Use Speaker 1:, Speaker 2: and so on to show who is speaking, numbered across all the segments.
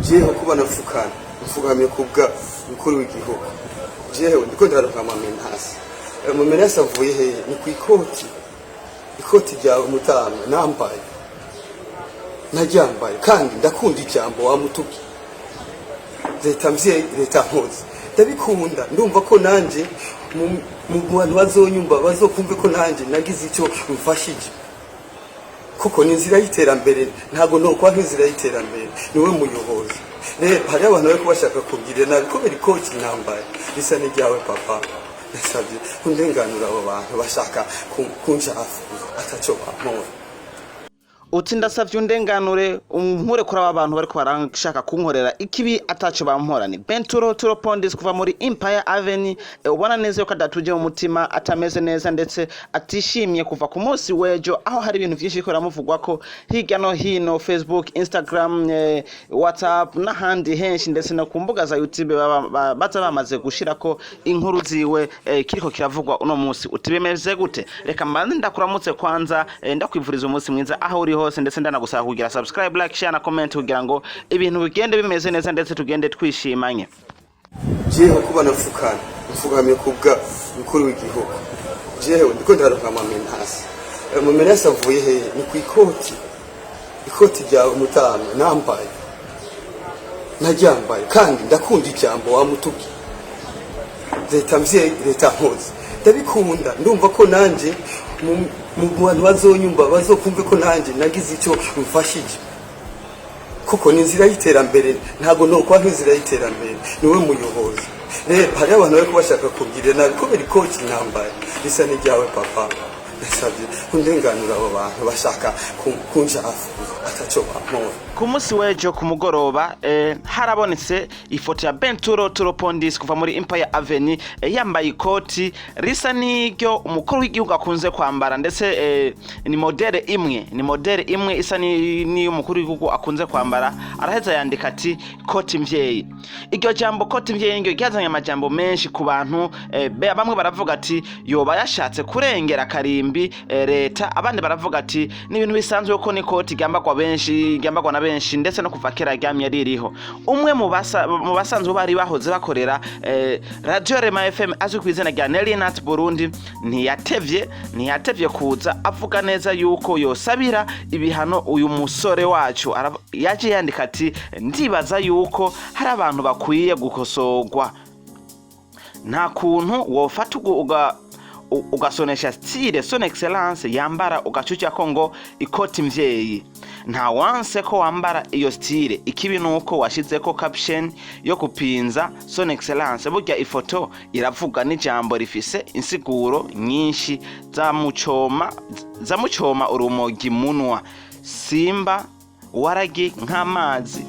Speaker 1: jeho kuba nafukana mfugamye kubwa mukuru w'igihugu jeho ndiko ndaruka amamenasi amamenasi avuye he ni ku ikoti ryawe mutama nambaye najyambaye kandi ndakunda ijambo wa mutuki leta mvye leta mpoze ndabikunda ndumva ko nanje mu bantu bazonyumva bazokumve ko nanje nagize icyo mfashije kuko ni inzira y'iterambere ntago no kwa nk'inzira y'iterambere niwe muyobozi rero hari abantu bari kubashaka kubwira nabi ko biri coach nambaye bisa n'ijyawe papa nasabye kundenganura abo bantu bashaka kunjafu ataco bamora
Speaker 2: uti ndasavye undenganure unkure kuri aba bantu bariko barashaka kunkorera ikibi ataco bamporani Benturo Pondis kuva muri Empire Avenue ubona neza yuko adatuje mu mutima atameze neza ndetse atishimye kuva ku munsi wejo aho hari ibintu byinshi ko ramuvugwa ko hirya no hino Facebook Instagram WhatsApp n'ahandi henshi ndetse no ku mbuga za YouTube baza bamaze gushirako inkuru ziwe kiriko kiravugwa uno munsi utibemeze gute reka mbanze ndakuramutse kwanza ndakwivuriza umunsi mwiza aho uri hose ndetse ndanagusaba kugira subscribe like share na comment kugira ngo ibintu bigende bimeze neza ndetse tugende twishimanye
Speaker 1: jeho kuba nafukana mfugamye kubwa mukuru w'igihugu jeho ndiko ndaruka amamenasi amamenasi avuye he ni ku ikoti ryawe mutama nambaye najyambaye kandi ndakunda ijambo wa mutuki leta mvye leta mpoze ndabikunda ndumva ko nanje mu bantu bazonyumva bazokumve ko nanje nagize icyo mfashije kuko ni inzira y'iterambere ntago no kwa nk'inzira y'iterambere niwe muyobozi rero hari abantu bari kubashaka kubwira nabi ko biri coach nambaye bisa n'ijyawe papa nasabye kundenganura abo bantu bashaka kunjafu ataco bamora
Speaker 2: ku munsi wejo ku mugoroba harabonetse ifoto ya Benturo Pondis kuva muri Empire Avenue yambaye ikoti risa n'iryo umukuru w'igihugu akunze kwambara ndetse ni modele imwe isa ni umukuru w'igihugu akunze kwambara araheza yandika ati koti mvyeyi iryo jambo koti mvyeyi ngyo ryazanye amajambo menshi ku bantu bamwe baravuga ati yoba yashatse kurengera karimbi leta abandi baravuga ati ni ibintu bisanzwe ko ni koti ryambagwa na benshi ndetse no kuva kera ryamye ririho umwe mu basanzwe bari bahoze bakorera Radio Rema FM azwi ku izina rya Nelinat Burundi ntiyatevye kuza avuga neza yuko yosabira ibihano uyu musore wacu yaje yandika ati ndibaza yuko hari abantu bakwiye gukosorwa nta kuntu wofata ugasonesha style son excellence yambara ugacucya ko ngo ikoti mvyeyi nta wanse ko wambara iyo style ikibi nuko washize ko caption yo kupinza son excellence burya ifoto iravuga n'ijambo rifise insiguro nyinshi zamucoma urumogi munwa simba waragi nk'amazi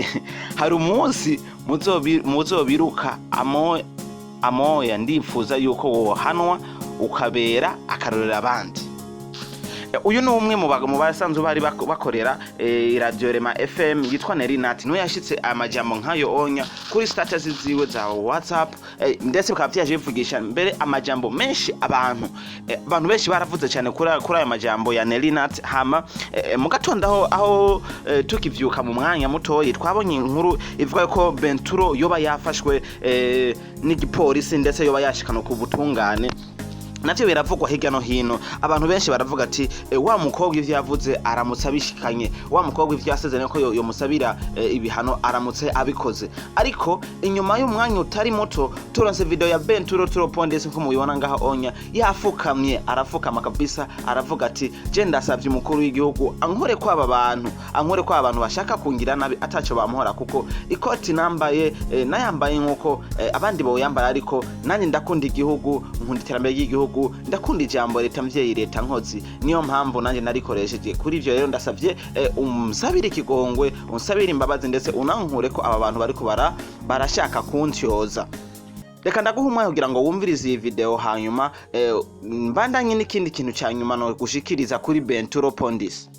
Speaker 2: hari umunsi muzobiruka amoya ndifuza yuko wohanwa ukabera akarorera abandi uyu ni umwe mu basanzwe bari bakorera Radio Rema FM yitwa Nelinat no yashitse amajambo nkayo onya kuri status ziwe za WhatsApp ndetse bikaba byaje bivugisha mbere amajambo menshi abantu benshi baravuze cyane kuri ayo majambo ya Nelinat hama mu gatondo aho tukivyuka mu mwanya mutoyi twabonye inkuru ivuga ko Benturo yoba yafashwe n'igipolisi ndetse yoba yashikana ku butungane navyo biravugwa hirya no hino abantu benshi baravuga ati wa mukobwa ivyo yavuze aramutse abishikanye wa mukobwa ivyo yasezeranye ko yo musabira ibihano aramutse abikoze ariko inyuma y'umwanya utari muto turonse video ya Benturo Pondis ko mubibona ngaha onya yafukamye arafukama kabisa aravuga ati je ndasavye umukuru w'igihugu ankore kwa abantu bashaka kungira nabi ataco bamuhora kuko ikoti nambaye nayambaye nkuko abandi bo yambara ariko nanye ndakunda igihugu nkunda iterambere ry'igihugu ndakunda ijambo leta mvyeyi leta nkozi niyo mpamvu nanje narikoresheje kuri ivyo rero ndasavye umusabira ikigongwe unsabira imbabazi ndetse unankure ko aba bantu bariko barashaka kuntyoza reka ndaguha umwanya kugira ngo wumvirize iyi video hanyuma mbandanye n'ikindi kintu cyanyuma no gushikiriza kuri Benturo Pondis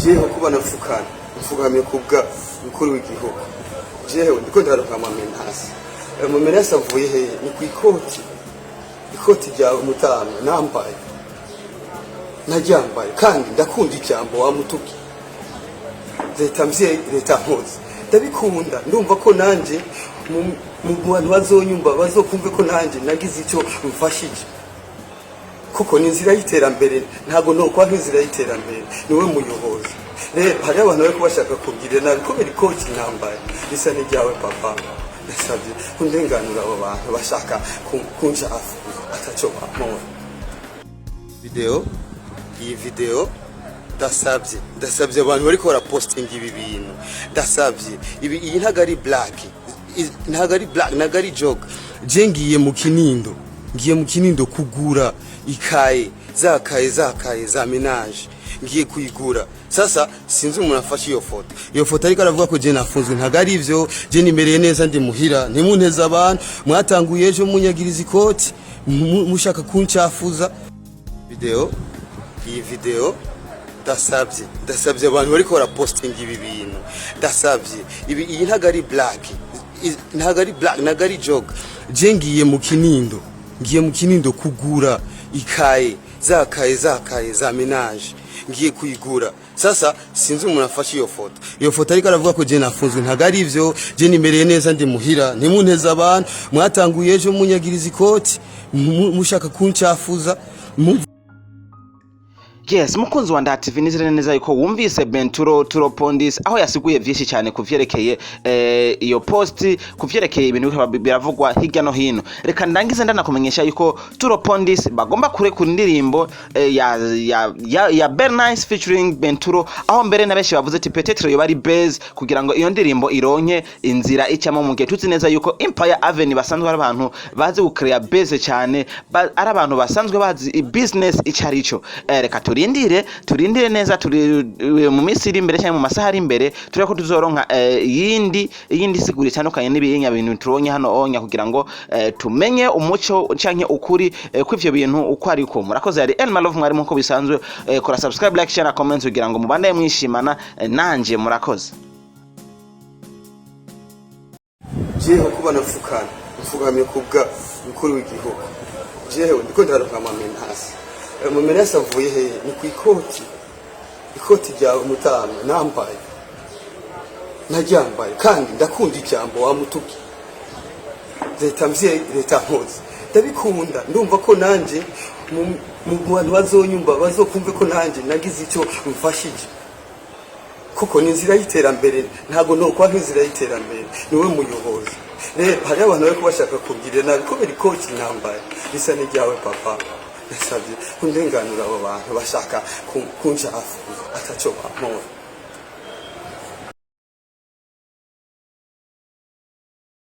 Speaker 1: jeho kuba nafukana mfugamye kubwa mukuru w'igihugu jeho ndiko ndaruka amamenasi avuye he ni ku ikoti ryawe mutama nambaye najyambaye kandi ndakunda ijambo wa mutuki leta mvye leta mpoze ndabikunda ndumva ko nanje mu bantu bazonyumva bazokumve ko nanje nagize icyo mfashije kuko ni inzira y'iterambere ntago no kwa inzira y'iterambere niwe muyobozi rero hari abantu bari kubashaka kubwirira nabi kubera ikoti nambaye risa n'iryawe papa nasabye kundenganura abo bantu bashaka kunja afu ataco bamora iyi video ndasabye abantu bari ko posting ibi bintu ndasabye iyi ntagari black ntagari joke je ngiye mu Kinindo kugura ikaye za menage ngiye kuyigura sasa sinzi umuntu afashe iyo foto ariko aravuga ko je nafunzwe ntagari ivyo je nimereye neza ndi muhira ntimunteza abantu mwatanguye ejo munyagiriza ikoti mushaka kuncafuza iyi video ndasabye abantu bari ko posting ibi bintu ndasabye iyi ntagari ntagari joke je ngiye mu Kinindo kugura ikaye za menage ngiye kuyigura sasa sinzi umuntu afashe iyo foto ariko aravuga ko je nafunzwe ntagari ivyo je nimereye neza ndi muhira ntimunteza abantu mwatanguye ejo munyagiriza ikoti mushaka kuncafuza
Speaker 2: Yes, mukunzi wa Ndat TV nizere neza yuko wumvise Benturo Turopondis aho yasiguye vyinshi cyane kuvyerekeye iyo post kuvyerekeye ibintu biravugwa hirya no hino. Reka ndangize ndanakumenyesha yuko Turopondis bagomba kurekura indirimbo ya Bernice featuring Benturo aho mbere na benshi bavuze ati peut-être yo bari base kugira ngo iyo ndirimbo ironke inzira icyamo mu gihe tuzi neza yuko Empire Avenue basanzwe ari abantu bazi gukrea base cyane ari abantu basanzwe bazi business icarico. Reka turindire neza turi mu minsi iri imbere cyangwa mu masaha ari imbere tureko tuzoronka yindi siguri cyandukanye n'ibiyinya bintu turonye hano onya kugira ngo tumenye umuco canke ukuri kw'ivyo bintu uko ari ko murakoze yari Elma Love mwari muko bisanzwe kora subscribe like share na comment kugira ngo mubande mwishimana nanje murakoze
Speaker 1: jeho kuba nafukanye kubwa mukuru w'igihugu jeho ndiko ndaronka amamenasi Mumenesi avuye he ni ku ikoti ryawe mutama nambaye najyambaye kandi ndakunda ijambo wa mutuki leta mpoze ndabikunda ndumva ko nanje mu bantu bazonyumva bazokumve ko nanje nagize icyo mfashije kuko ni inzira y'iterambere ntago no kwa inzira y'iterambere niwe muyobozi rero hari abantu bari kubashaka kubwirira nabi kubera ikoti nambaye risa n'iryawe papa nasabye kundenganura abo bantu bashaka kunja afu ataco bamora